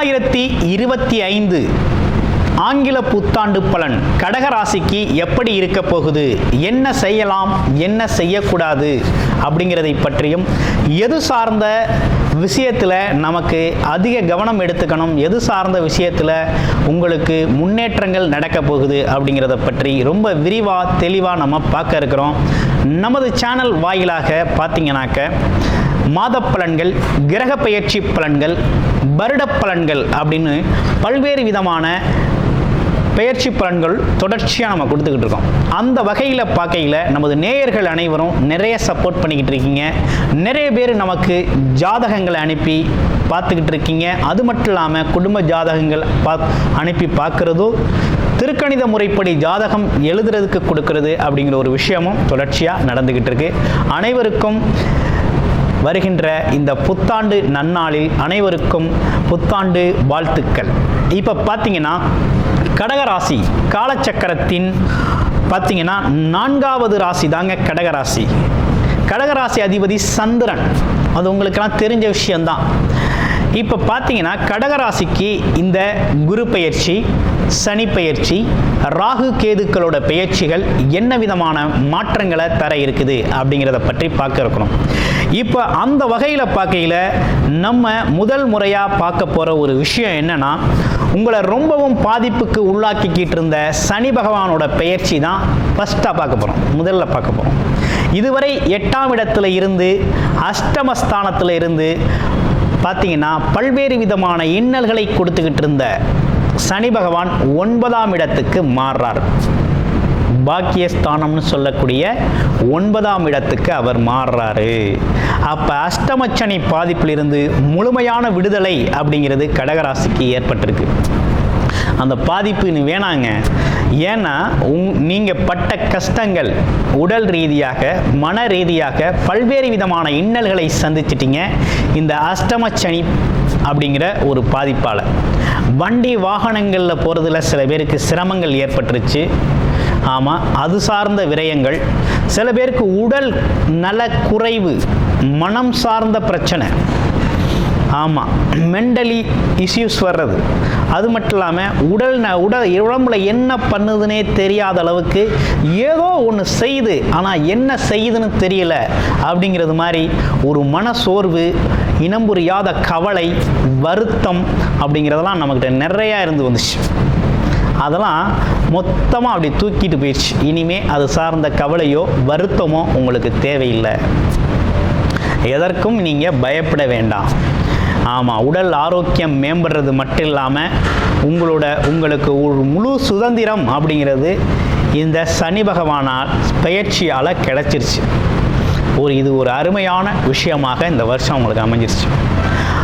2025 ஆங்கில புத்தாண்டு பலன் கடகராசிக்கு எப்படி இருக்க போகுது, என்ன செய்யலாம் என்ன செய்யக்கூடாது அப்படிங்கிறதை பற்றியும், எது சார்ந்த விஷயத்தில் நமக்கு அதிக கவனம் எடுத்துக்கணும், எது சார்ந்த விஷயத்தில் உங்களுக்கு முன்னேற்றங்கள் நடக்க போகுது அப்படிங்கிறத பற்றி ரொம்ப விரிவாக தெளிவாக நம்ம பார்க்க இருக்கிறோம். நமது சேனல் வாயிலாக பார்த்தீங்கன்னாக்க மாத பலன்கள், கிரக பெயர்ச்சி பலன்கள், வருட பலன்கள் அப்படின்னு பல்வேறு விதமான பெயர்ச்சி பலன்கள் தொடர்ச்சியாக நம்ம கொடுத்துக்கிட்டு இருக்கோம். அந்த வகையில் பார்க்கையில் நமது நேயர்கள் அனைவரும் நிறைய சப்போர்ட் பண்ணிக்கிட்டு இருக்கீங்க. நிறைய பேர் நமக்கு ஜாதகங்களை அனுப்பி பார்த்துக்கிட்டு இருக்கீங்க. அது மட்டும் இல்லாமல் குடும்ப ஜாதகங்கள் அனுப்பி பார்க்குறதும், திருக்கணித முறைப்படி ஜாதகம் எழுதுறதுக்கு கொடுக்கறது அப்படிங்கிற ஒரு விஷயமும் தொடர்ச்சியாக நடந்துக்கிட்டு இருக்கு. அனைவருக்கும் வருகின்ற இந்த புத்தாண்டு நன்னாளில் அனைவருக்கும் புத்தாண்டு வாழ்த்துக்கள். இப்போ பார்த்தீங்கன்னா கடகராசி காலச்சக்கரத்தின் பார்த்தீங்கன்னா 4வது ராசி தாங்க கடகராசி. கடகராசி அதிபதி சந்திரன், அது உங்களுக்கெல்லாம் தெரிஞ்ச விஷயம்தான். இப்போ பார்த்தீங்கன்னா கடகராசிக்கு இந்த குரு பெயர்ச்சி, சனி பெயர்ச்சி, ராகு கேதுக்களோட பெயர்ச்சிகள் என்ன விதமான மாற்றங்களை தர இருக்குது அப்படிங்கிறத பற்றி பார்க்க இருக்கணும். இப்போ அந்த வகையில் பார்க்கையில் நம்ம முதல் முறையாக பார்க்க போகிற ஒரு விஷயம் என்னன்னா, உங்களை ரொம்பவும் பாதிப்புக்கு உள்ளாக்கிக்கிட்டு இருந்த சனி பகவானோட பெயர்ச்சி தான் ஃபஸ்ட்டாக பார்க்க போகிறோம், முதல்ல பார்க்க போகிறோம். இதுவரை 8ஆம் இடத்துல இருந்து அஷ்டமஸ்தானத்தில் இருந்து பார்த்தீங்கன்னா பல்வேறு விதமான இன்னல்களை கொடுத்துக்கிட்டு இருந்த சனி பகவான் 9ஆம் இடத்துக்கு மாறுறார். பாக்கியஸ்தானம்னு சொல்லக்கூடிய 9ஆம் இடத்துக்கு அவர் மாறுறாரு. அப்போ அஷ்டமச்சனி பாதிப்பிலிருந்து முழுமையான விடுதலை அப்படிங்கிறது கடகராசிக்கு ஏற்பட்டிருக்கு. அந்த பாதிப்பு வேணாங்க. ஏன்னா நீங்கள் பட்ட கஷ்டங்கள் உடல் ரீதியாக, மன ரீதியாக பல்வேறு விதமான இன்னல்களை சந்திச்சிட்டிங்க இந்த அஷ்டமச்சனி அப்படிங்கிற ஒரு பாதிப்பால். வண்டி வாகனங்களில் போகிறதுல சில பேருக்கு சிரமங்கள் ஏற்பட்டுருச்சு. ஆமாம், அது சார்ந்த விரயங்கள், சில பேருக்கு உடல் நல குறைவு, மனம் சார்ந்த பிரச்சனை, ஆமாம் மென்டலி இஷ்யூஸ் வர்றது, அது மட்டும் இல்லாமல் உடம்புல என்ன பண்ணுதுன்னே தெரியாத அளவுக்கு ஏதோ ஒன்று செய்யுது, ஆனால் என்ன செய்யுதுன்னு தெரியல அப்படிங்கிறது மாதிரி ஒரு மனசோர்வு, இனம் புரியாத கவலை, வருத்தம் அப்படிங்கிறதெல்லாம் நம்மக்கிட்ட நிறையா இருந்து வந்துச்சு. அதெல்லாம் மொத்தமாக அப்படி தூக்கிட்டு போயிடுச்சு. இனிமே அது சார்ந்த கவலையோ வருத்தமோ உங்களுக்கு தேவையில்லை. எதற்கும் நீங்கள் பயப்பட வேண்டாம். ஆமாம், உடல் ஆரோக்கியம் மேம்படுறது மட்டும் இல்லாமல் உங்களுக்கு ஒரு முழு சுதந்திரம் அப்படிங்கிறது இந்த சனி பகவானால் பெயர்ச்சியால் கிடைச்சிருச்சு. இது ஒரு அருமையான விஷயமாக இந்த வருஷம் உங்களுக்கு அமைஞ்சிருச்சு.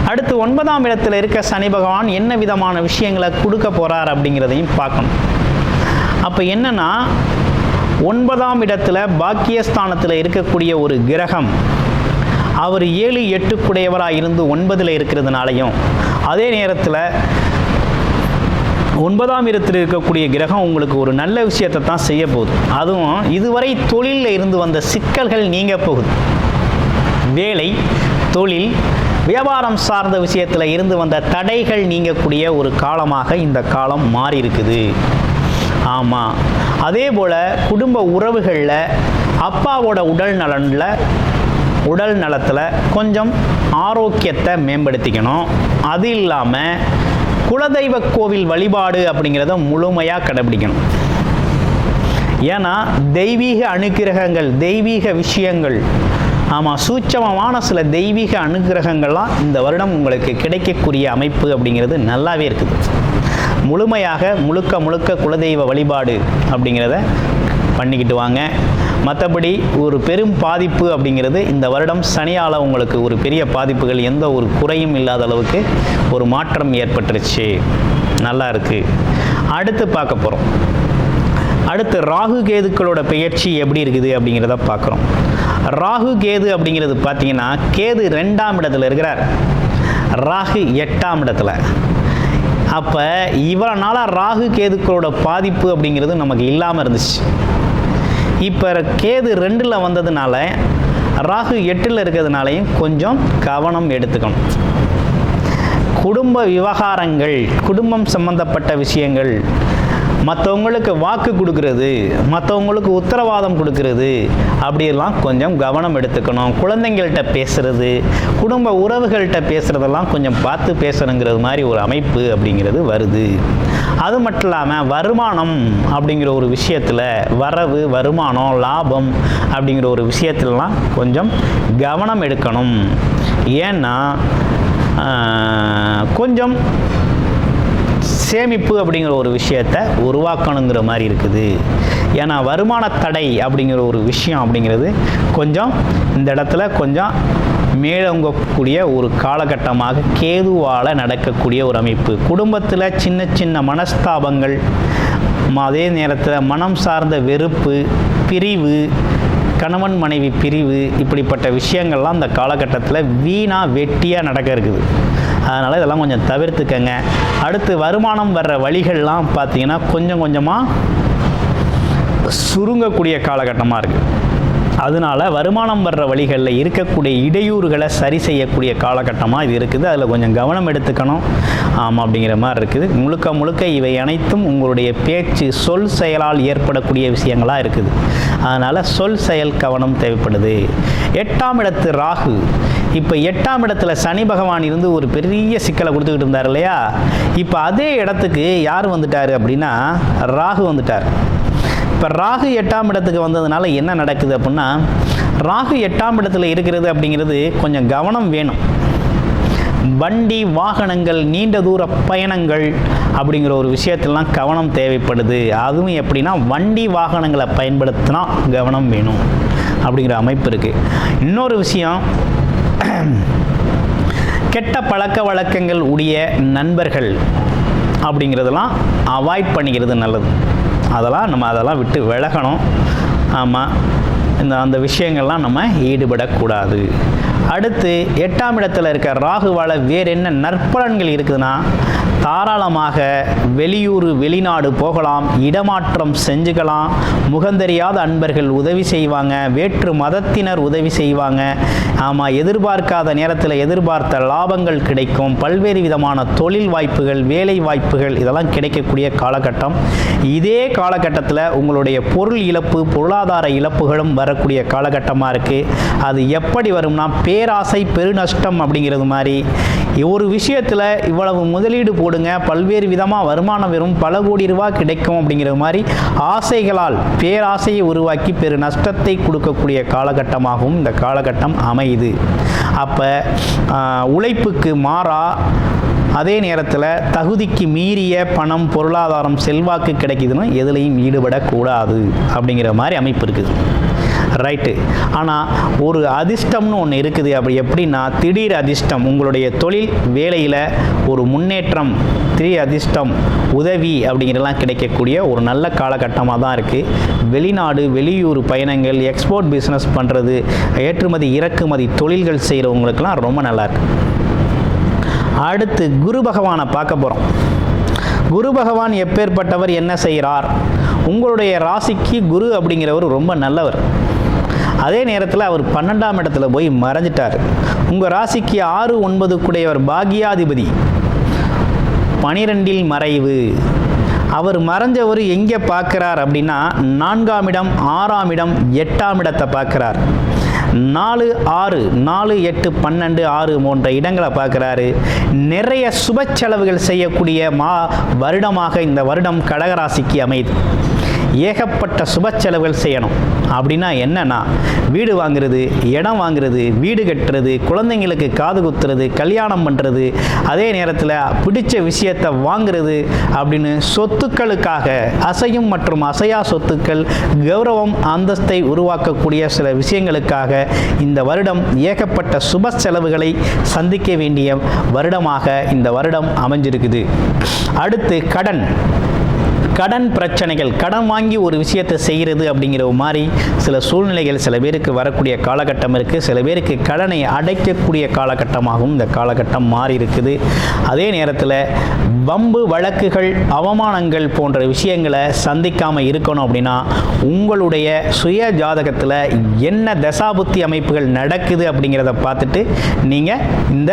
அடுத்து 9ஆம் இடத்துல இருக்க சனி பகவான் என்ன விதமான விஷயங்களை கொடுக்க போகிறார் அப்படிங்கிறதையும் பார்க்கணும். அப்போ என்னன்னா, 9ஆம் இடத்துல பாக்கியஸ்தானத்தில் இருக்கக்கூடிய ஒரு கிரகம் அவர் 7, 8 குடையவராக இருந்து 9ல் இருக்கிறதுனாலையும், அதே நேரத்தில் 9ஆம் இடத்தில் இருக்கக்கூடிய கிரகம் உங்களுக்கு ஒரு நல்ல விஷயத்தை தான் செய்ய போகுது. அதுவும் இதுவரை தொழிலில் இருந்து வந்த சிக்கல்கள் நீங்க போகுது. வேலை, தொழில், வியாபாரம் சார்ந்த விஷயத்தில் இருந்து வந்த தடைகள் நீங்கக்கூடிய ஒரு காலமாக இந்த காலம் மாறி இருக்குது. ஆமாம், அதே போல் குடும்ப உறவுகளில் அப்பாவோட உடல் நலத்தில் கொஞ்சம் ஆரோக்கியத்தை மேம்படுத்திக்கணும். அது இல்லாமல் குலதெய்வ கோவில் வழிபாடு அப்படிங்கிறத முழுமையாக கடைபிடிக்கணும். ஏன்னா தெய்வீக அனுக்கிரகங்கள், தெய்வீக விஷயங்கள், ஆமாம் சூட்சமமான சில தெய்வீக அனுக்கிரகங்கள்லாம் இந்த வருடம் உங்களுக்கு கிடைக்கக்கூடிய அமைப்பு அப்படிங்கிறது நல்லாவே இருக்குது. முழுக்க குலதெய்வ வழிபாடு அப்படிங்கிறத பண்ணிக்கிட்டு வாங்க. மற்றபடி ஒரு பெரும் பாதிப்பு அப்படிங்கிறது இந்த வருடம் சனியால் உங்களுக்கு ஒரு பெரிய பாதிப்புகள், எந்த ஒரு குறையும் இல்லாத அளவுக்கு ஒரு மாற்றம் ஏற்பட்டுருச்சு. நல்லா இருக்குது. அடுத்து பார்க்க போகிறோம். அடுத்து ராகு கேதுக்களோட பெயர்ச்சி எப்படி இருக்குது அப்படிங்கிறத பார்க்குறோம். ராகு கேது அப்படிங்கிறது பார்த்தீங்கன்னா, கேது 2ஆம் இடத்துல இருக்கிறார், ராகு 8ஆம் இடத்துல. அப்போ இவ்வளோ நாளாக ராகு கேதுக்களோட பாதிப்பு அப்படிங்கிறது நமக்கு இல்லாமல் இருந்துச்சு. இப்போ கேது 2ல் வந்ததுனால ராகு 8ல் இருக்கிறதுனாலையும் கொஞ்சம் கவனம் எடுத்துக்கணும். குடும்ப விவகாரங்கள், குடும்பம் சம்பந்தப்பட்ட விஷயங்கள், மற்றவங்களுக்கு வாக்கு கொடுக்கறது, மற்றவங்களுக்கு உத்தரவாதம் கொடுக்கறது, அப்படியெல்லாம் கொஞ்சம் கவனம் எடுத்துக்கணும். குழந்தைங்கள்கிட்ட பேசுகிறது, குடும்ப உறவுகள்கிட்ட பேசுகிறதெல்லாம் கொஞ்சம் பார்த்து பேசணுங்கிறது மாதிரி ஒரு அமைப்பு அப்படிங்கிறது வருது. அது மட்டும் இல்லாமல் வருமானம் அப்படிங்கிற ஒரு விஷயத்தில், வரவு, வருமானம், லாபம் அப்படிங்கிற ஒரு விஷயத்துலலாம் கொஞ்சம் கவனம் எடுக்கணும். ஏன்னா கொஞ்சம் சேமிப்பு அப்படிங்கிற ஒரு விஷயத்தை உருவாக்கணுங்கிற மாதிரி இருக்குது. ஏன்னா வருமான தடை அப்படிங்கிற ஒரு விஷயம் அப்படிங்கிறது கொஞ்சம் இந்த இடத்துல கொஞ்சம் மேலோங்கக்கூடிய ஒரு காலகட்டமாக கேதுவால் நடக்கக்கூடிய ஒரு அமைப்பு. குடும்பத்தில் சின்ன சின்ன மனஸ்தாபங்கள், அதே நேரத்தில் மனம் சார்ந்த வெறுப்பு, பிரிவு, கணவன் மனைவி பிரிவு, இப்படிப்பட்ட விஷயங்கள்லாம் இந்த காலகட்டத்தில் வீணாக வெட்டியாக நடக்க இருக்குது. அதனால் இதெல்லாம் கொஞ்சம் தவிர்த்துக்கங்க. அடுத்து வருமானம் வர்ற வழிகள்லாம் பார்த்தீங்கன்னா கொஞ்சம் கொஞ்சமாக சுருங்கக்கூடிய காலகட்டமாக இருக்குது. அதனால் வருமானம் வர்ற வழிகளில் இருக்கக்கூடிய இடையூறுகளை சரி செய்யக்கூடிய காலகட்டமாக இது இருக்குது. அதில் கொஞ்சம் கவனம் எடுத்துக்கணும். ஆமாம், அப்படிங்கிற மாதிரி இருக்குது. முழுக்க முழுக்க இவை அனைத்தும் உங்களுடைய பேச்சு, சொல் செயலால் ஏற்படக்கூடிய விஷயங்களாக இருக்குது. அதனால் சொல் செயல் கவனம் தேவைப்படுது. 8ஆம் இடத்து ராகு. இப்போ 8ஆம் இடத்துல சனி பகவான் இருந்து ஒரு பெரிய சிக்கலை கொடுத்துக்கிட்டு இருந்தார் இல்லையா? இப்போ அதே இடத்துக்கு யார் வந்துட்டார் அப்படின்னா ராகு வந்துட்டார். இப்போ ராகு 8ஆம் இடத்துக்கு வந்ததுனால என்ன நடக்குது அப்படின்னா, ராகு 8ஆம் இடத்துல இருக்கிறது அப்படிங்கிறது கொஞ்சம் கவனம் வேணும். வண்டி வாகனங்கள், நீண்ட தூர பயணங்கள் அப்படிங்கிற ஒரு விஷயத்திலாம் கவனம் தேவைப்படுது. அதுவும் எப்படின்னா வண்டி வாகனங்களை பயன்படுத்தினா கவனம் வேணும் அப்படிங்கிற அமைப்பு இருக்குது. இன்னொரு விஷயம், கெட்ட பழக்க வழக்கங்கள் உடைய நண்பர்கள் அப்படிங்கிறதெல்லாம் அவாய்ட் பண்ணிக்கிறது நல்லது. அதெல்லாம் விட்டு விலகணும். ஆமாம், அந்த விஷயங்கள்லாம் நம்ம ஈடுபடக்கூடாது. அடுத்து 8ஆம் இடத்துல இருக்க ராகுவால் வேறு என்ன நற்பலன்கள் இருக்குதுன்னா, தாராளமாக வெளியூர் வெளிநாடு போகலாம், இடமாற்றம் செஞ்சுக்கலாம், முகந்தெரியாத அன்பர்கள் உதவி செய்வாங்க, வேற்று மதத்தினர் உதவி செய்வாங்க. ஆமாம், எதிர்பார்க்காத நேரத்தில் எதிர்பார்த்த லாபங்கள் கிடைக்கும். பல்வேறு விதமான தொழில் வாய்ப்புகள், வேலை வாய்ப்புகள் இதெல்லாம் கிடைக்கக்கூடிய காலகட்டம். இதே காலகட்டத்தில் உங்களுடைய பொருள் இழப்பு, பொருளாதார இழப்புகளும் வரக்கூடிய காலகட்டமாக இருக்குது. அது எப்படி வரும்னா பேராசை பெருநஷ்டம் அப்படிங்கிறது மாதிரி. ஒரு விஷயத்தில் இவ்வளவு முதலீடு போடுங்க, பல்வேறு விதமாக வருமானம் வரும், பல கோடி ரூபாய் கிடைக்கும் அப்படிங்கிற மாதிரி ஆசைகளால் பேராசையை உருவாக்கி பெரு நஷ்டத்தை கொடுக்கக்கூடிய காலகட்டமாகவும் இந்த காலகட்டம் அமையுது. அப்போ உழைப்புக்கு மாறா, அதே நேரத்தில் தகுதிக்கு மீறிய பணம், பொருளாதாரம், செல்வாக்கு கிடைக்குதுன்னு எதுலையும் ஈடுபடக்கூடாது அப்படிங்கிற மாதிரி அமைப்பு இருக்குது. ரைட்டு. ஆனால் ஒரு அதிர்ஷ்டம்னு ஒன்று இருக்குது. அப்படி எப்படின்னா திடீர் அதிர்ஷ்டம், உங்களுடைய தொழில் வேலையில் ஒரு முன்னேற்றம், திடீர் அதிர்ஷ்டம், உதவி அப்படிங்கிறதெல்லாம் கிடைக்கக்கூடிய ஒரு நல்ல காலகட்டமாக தான் இருக்குது. வெளிநாடு வெளியூர் பயணங்கள், எக்ஸ்போர்ட் பிஸ்னஸ் பண்ணுறது, ஏற்றுமதி இறக்குமதி தொழில்கள் செய்கிறவங்களுக்கெல்லாம் ரொம்ப நல்லாயிருக்கு. அடுத்து குரு பகவானை பார்க்க போகிறோம். குரு பகவான் எப்பேற்பட்டவர், என்ன செய்கிறார்? உங்களுடைய ராசிக்கு குரு அப்படிங்கிறவர் ரொம்ப நல்லவர். அதே நேரத்தில் அவர் 12ஆம் இடத்துல போய் மறைஞ்சிட்டார். உங்கள் ராசிக்கு 6, 9 கூடையவர் பாக்யாதிபதி 12இல் மறைவு. அவர் மறைஞ்சவர் எங்கே பார்க்குறார் அப்படின்னா 4ஆம் இடம், 6ஆம் இடம், 8ஆம் இடத்தை பார்க்குறார். 4, 6, 4, 8, 12, 6 போன்ற இடங்களை பார்க்குறாரு. நிறைய சுப செலவுகள் செய்யக்கூடிய வருடமாக இந்த வருடம் கடகராசிக்கு அமையுது. ஏகப்பட்ட சுப செலவுகள் செய்யணும். அப்படின்னா என்னன்னா, வீடு வாங்குறது, இடம் வாங்குறது, வீடு கட்டுறது, குழந்தைங்களுக்கு காது குத்துறது, கல்யாணம் பண்ணுறது, அதே நேரத்தில் பிடிச்ச விஷயத்தை வாங்குறது அப்படின்னு சொத்துக்களுக்காக, அசையும் மற்றும் அசையா சொத்துக்கள், கௌரவம், அந்தஸ்தை உருவாக்கக்கூடிய சில விஷயங்களுக்காக இந்த வருடம் ஏகப்பட்ட சுப செலவுகளை சந்திக்க வேண்டிய வருடமாக இந்த வருடம் அமைஞ்சிருக்குது. அடுத்து கடன். கடன் பிரச்சனைகள், கடன் வாங்கி ஒரு விஷயத்தை செய்கிறது அப்படிங்கிற மாதிரி சில சூழ்நிலைகள் சில பேருக்கு வரக்கூடிய காலகட்டம் இருக்குது. சில பேருக்கு கடனை அடைக்கக்கூடிய காலகட்டமாகவும் இந்த காலகட்டம் மாறி இருக்குது. அதே நேரத்தில் வம்பு வழக்குகள், அவமானங்கள் போன்ற விஷயங்களை சந்திக்காமல் இருக்கணும் அப்படின்னா உங்களுடைய சுய ஜாதகத்தில் என்ன தசாபுத்தி அமைப்புகள் நடக்குது அப்படிங்கிறத பார்த்துட்டு நீங்கள் இந்த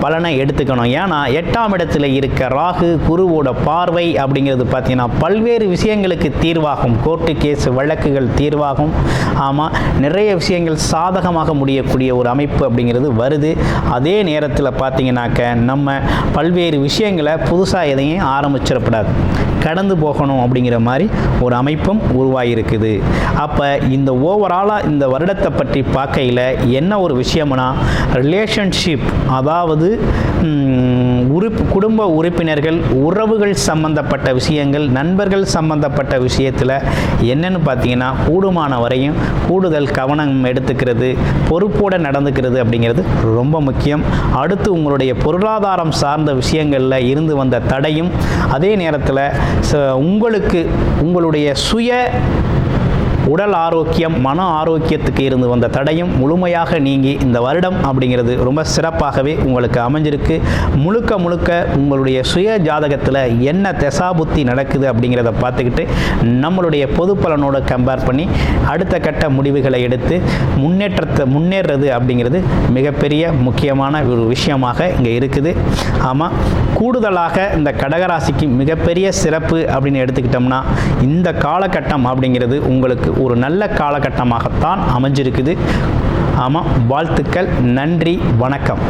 பலனை எடுத்துக்கணும். ஏன்னா 8ஆம் இடத்துல இருக்க ராகு குருவோட பார்வை அப்படிங்கிறது பார்த்தீங்கன்னா பல்வேறு விஷயங்களுக்கு தீர்வாகும். கோர்ட்டு கேஸ் வழக்குகள் தீர்வாகும். ஆமாம், நிறைய விஷயங்கள் சாதகமாக முடியக்கூடிய ஒரு அமைப்பு அப்படிங்கிறது வருது. அதே நேரத்தில் பார்த்தீங்கன்னாக்க நம்ம பல்வேறு விஷயங்களை புதுசாக எதையும் ஆரம்பிச்சிடக்கூடாது, கடந்து போகணும் அப்படிங்கிற மாதிரி ஒரு அமைப்பும் உருவாகிருக்குது. அப்போ இந்த ஓவராலாக இந்த வருடத்தை பற்றி பார்க்கையில் என்ன ஒரு விஷயம்னா, ரிலேஷன்ஷிப், அதாவது குடும்ப உறுப்பினர்கள், உறவுகள் சம்பந்தப்பட்ட விஷயங்கள், நண்பர்கள் சம்பந்தப்பட்ட விஷயத்தில் என்னன்னு பார்த்தீங்கன்னா கூடுமான வரையும் கூடுதல் கவனம் எடுத்துக்கிறது, பொறுப்போடு நடந்துக்கிறது அப்படிங்கிறது ரொம்ப முக்கியம். அடுத்து உங்களுடைய பொருளாதாரம் சார்ந்த விஷயங்களில் இருந்து வந்த தடையும், அதே நேரத்தில் உங்களுடைய சுய உடல் ஆரோக்கியம், மன ஆரோக்கியத்துக்கு இருந்து வந்த தடையும் முழுமையாக நீங்கி இந்த வருடம் அப்படிங்கிறது ரொம்ப சிறப்பாகவே உங்களுக்கு அமைஞ்சிருக்கு. முழுக்க முழுக்க உங்களுடைய சுய ஜாதகத்தில் என்ன தசாபுத்தி நடக்குது அப்படிங்கிறத பார்த்துக்கிட்டு நம்மளுடைய பொது பலனோடு கம்பேர் பண்ணி அடுத்த கட்ட முடிவுகளை எடுத்து முன்னேறது அப்படிங்கிறது மிகப்பெரிய முக்கியமான ஒரு விஷயமாக இங்கே இருக்குது. ஆமாம், கூடுதலாக இந்த கடகராசிக்கு மிகப்பெரிய சிறப்பு அப்படின்னு எடுத்துக்கிட்டோம்னா இந்த காலகட்டம் அப்படிங்கிறது உங்களுக்கு ஒரு நல்ல காலகட்டமாகத்தான் அமைஞ்சிருக்குது. ஆமாம், வாழ்த்துக்கள், நன்றி, வணக்கம்.